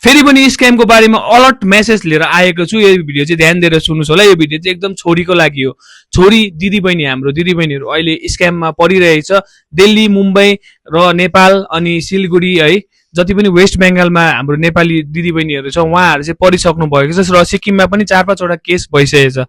फेरि पनि स्क्यामको बारेमा अलर्ट मेसेज लिएर आएको छु। यो भिडियो चाहिँ ध्यान दिएर सुन्नुहोस् होला। यो भिडियो चाहिँ एकदम छोरीको लागि हो। छोरी दिदीबहिनी, हाम्रो दिदीबहिनीहरू अहिले स्क्याममा परिरहेछ। दिल्ली, मुम्बई र नेपाल अनि सिलगढी है, जति पनि वेस्ट बेङ्गालमा हाम्रो नेपाली दिदीबहिनीहरू छ उहाँहरू चाहिँ परिसक्नु भएको छ र सिक्किममा पनि 4-5 वटा केस भइसकेको छ।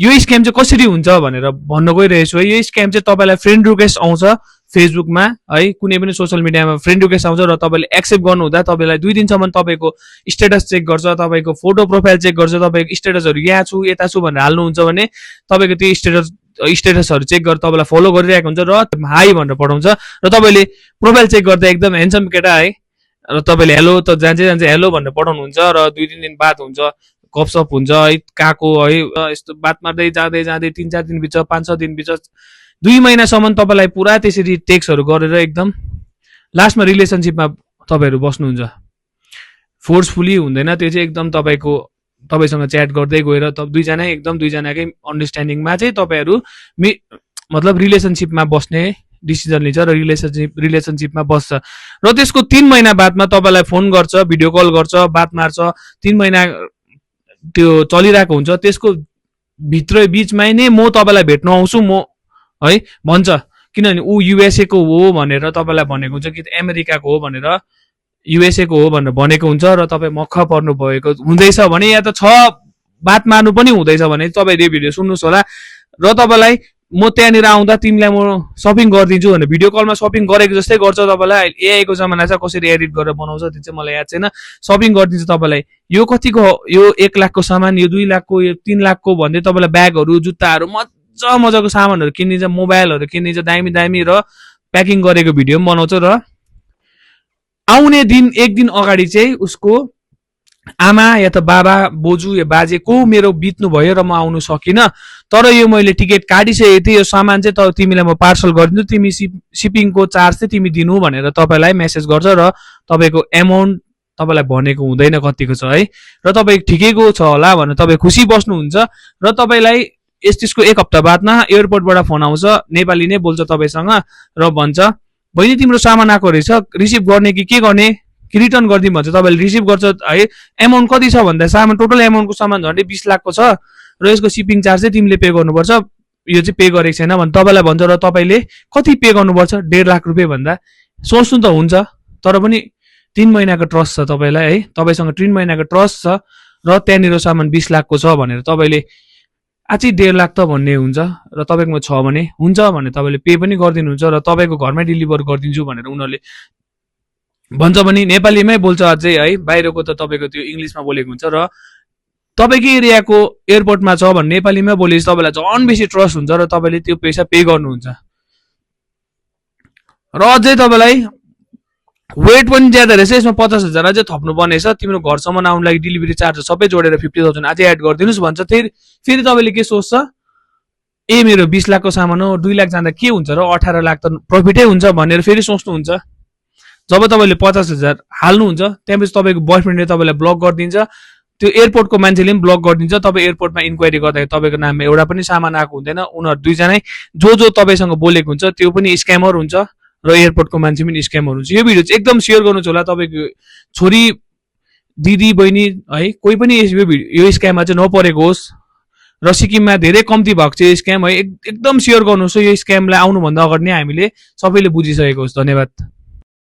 यो स्क्याम चाहिँ कसरी हुन्छ भनेर भन्न गइरहेछु है। यो स्क्याम चाहिँ तपाईँलाई फ्रेन्ड रिक्वेस्ट आउँछ फेसबुकमा है, कुनै पनि सोसियल मिडियामा फ्रेन्ड रिक्वेस्ट आउँछ र तपाईँले एक्सेप्ट गर्नुहुँदा तपाईँलाई 2 दिनसम्म तपाईँको स्टेटस चेक गर्छ, तपाईँको फोटो प्रोफाइल चेक गर्छ, तपाईँको स्टेटसहरू यहाँ छु यता छु भनेर हाल्नुहुन्छ भने तपाईँको त्यो स्टेटसहरू चेक गरेर तपाईँलाई फलो गरिरहेको हुन्छ र हाई भनेर पठाउँछ र तपाईँले प्रोफाइल चेक गर्दा एकदम ह्यान्डसम केटा है र तपाईँले हेलो त जान्छ हेलो भनेर पठाउनुहुन्छ र 2-3 दिन बाद हुन्छ, गफसप हुन्छ है, काको है, यस्तो बात मार्दै जाँदै 3-4 दिन बिच, 5-6 दिन बिच, 2 महिनासम्म तपाईँलाई पुरा त्यसरी टेक्स्टहरू गरेर एकदम लास्टमा रिलेसनसिपमा तपाईँहरू बस्नुहुन्छ। फोर्सफुली हुँदैन त्यो चाहिँ, एकदम तपाईँसँग च्याट गर्दै गएर दुईजनाकै अन्डरस्ट्यान्डिङमा चाहिँ तपाईँहरू मतलब रिलेसनसिपमा बस्ने डिसिजन लिन्छ र रिलेसनसिपमा बस्छ र त्यसको 3 महिना बादमा तपाईँलाई फोन गर्छ, भिडियो कल गर्छ, बात मार्छ। 3 महिना त्यो चलिरहेको हुन्छ। त्यसको भित्र बिचमै नै म तपाईँलाई भेट्न आउँछु म है भन्छ, किनभने ऊ युएसए को हो भनेर तपाईँलाई भनेको हुन्छ कि अमेरिकाको हो भनेर, युएसए को हो भनेर भनेको हुन्छ र तपाईँ मक्ख पर्नु भएको हुँदैछ भने या त बात मार्नु पनि हुँदैछ भने तपाईँले यो भिडियो सुन्नुहोस् होला र तपाईँलाई म त्यहाँनिर आउँदा तिमीलाई म सपिङ गरिदिन्छु भनेर भिडियो कलमा सपिङ गरेको जस्तै गर्छ। तपाईँलाई एआई को जमाना छ, कसरी एडिट गरेर बनाउँछ त्यो चाहिँ मलाई याद छैन। सपिङ गरिदिन्छ तपाईँलाई, यो कतिको, यो 1 लाखको सामान, यो 2 लाखको, यो 3 लाखको भन्दै तपाईँलाई ब्यागहरू, जुत्ताहरू, मजाको सामानहरू किनिदिन्छ, मोबाइलहरू किनिदिन्छ दामी र प्याकिङ गरेको भिडियो पनि बनाउँछ र आउने दिन 1 दिन अगाडि चाहिँ उसको आमा या त बाबा, बोजू या बाजे को मेरो बित्नु भयो र म आउनु सकिनँ, तर यो मैले टिकट काटिसकेको थिएँ, यो सामान चाहिँ तिमीलाई म पार्सल गरिदिन्छु, तिमी सिपिङको चार्ज चाहिँ तिमी दिनु भनेर तपाईँलाई मेसेज गर्छ र तपाईँको एमाउन्ट तपाईँलाई भनेको हुँदैन कतिको छ है र तपाईँ ठिकैको छ होला भनेर तपाईँ खुसी बस्नुहुन्छ र तपाईँलाई त्यसको 1 हप्ता बादमा एयरपोर्टबाट फोन आउँछ, नेपाली नै बोल्छ तपाईँसँग र भन्छ बहिनी तिम्रो सामान आएको रहेछ, रिसिभ गर्ने कि के गर्ने कि रिटर्न गरिदिउँ भन्छ। तपाईँले रिसिभ गर्छ है। एमाउन्ट कति छ भन्दा सामान, टोटल एमाउन्टको सामान झन्डै 20 लाखको छ र यसको सिपिङ चार्ज चाहिँ तिमीले पे गर्नुपर्छ, यो चाहिँ पे गरेको छैन भने तपाईँलाई भन्छ र तपाईँले कति पे गर्नुपर्छ 1.5 लाख रुपियाँ भन्दा सोच्नु त हुन्छ, तर पनि 3 महिनाको ट्रस्ट छ तपाईँलाई है, तपाईँसँग 3 महिनाको ट्रस्ट छ र त्यहाँनिर सामान 20 लाखको छ भनेर तपाईँले आछि 1.5 लाख त भन्ने हुन्छ र तपाईँकोमा छ भने हुन्छ भने तपाईँले पे पनि गरिदिनुहुन्छ र तपाईँको घरमै डेलिभर गरिदिन्छु भनेर उनीहरूले भन्छ भने नेपालीमै बोल्छ अझै है, बाहिरको त तपाईँको त्यो इङ्ग्लिसमा बोलेको हुन्छ र तपाईँकै एरियाको एयरपोर्टमा छ भने नेपालीमै बोलेपछि तपाईँलाई झन् बेसी ट्रस्ट हुन्छ र तपाईँले त्यो पैसा पे गर्नुहुन्छ र अझै तपाईँलाई वेट पनि ज्यादा रहेछ, यसमा 50,000 अझै थप्नु पर्ने छ, तिम्रो घरसम्म आउनु लागि डेलिभरी चार्ज सबै जोडेर 50,000 अझै एड गरिदिनुहोस् भन्छ। फेरि तपाईँले के सोच्छ, ए मेरो 20 लाखको सामान हो, 2 लाख जाँदा के हुन्छ र 18 लाख त प्रफिटै हुन्छ भनेर फेरि सोच्नुहुन्छ। जब तपाईँले 50,000 हाल्नुहुन्छ त्यसपछि तपाईँको बोयफ्रेन्डले तपाईँलाई ब्लक गरिदिन्छ, त्यो एयरपोर्टको मान्छेले पनि ब्लक गरिदिन्छ। तपाईँ एयरपोर्टमा इन्क्वायरी गर्दाखेरि तपाईँको नाममा एउटा पनि सामान आएको हुँदैन, उनीहरू दुईजनै जो तपाईँसँग बोलेको हुन्छ त्यो पनि स्क्यामर हुन्छ र एयरपोर्टको मान्छे पनि स्क्यामर हुन्छ। यो भिडियो चाहिँ एकदम सेयर गर्नु होला, तपाईँको छोरी, दिदी, बहिनी है, कोही पनि यो स्क्याममा चाहिँ नपरेको होस् र सिक्किममा धेरै कम्ती भएको छ यो स्क्याम है। एकदम सेयर गर्नुहोस्, यो स्क्यामलाई आउनुभन्दा अगाडि नै हामीले सबैले बुझिसकेको होस्। धन्यवाद।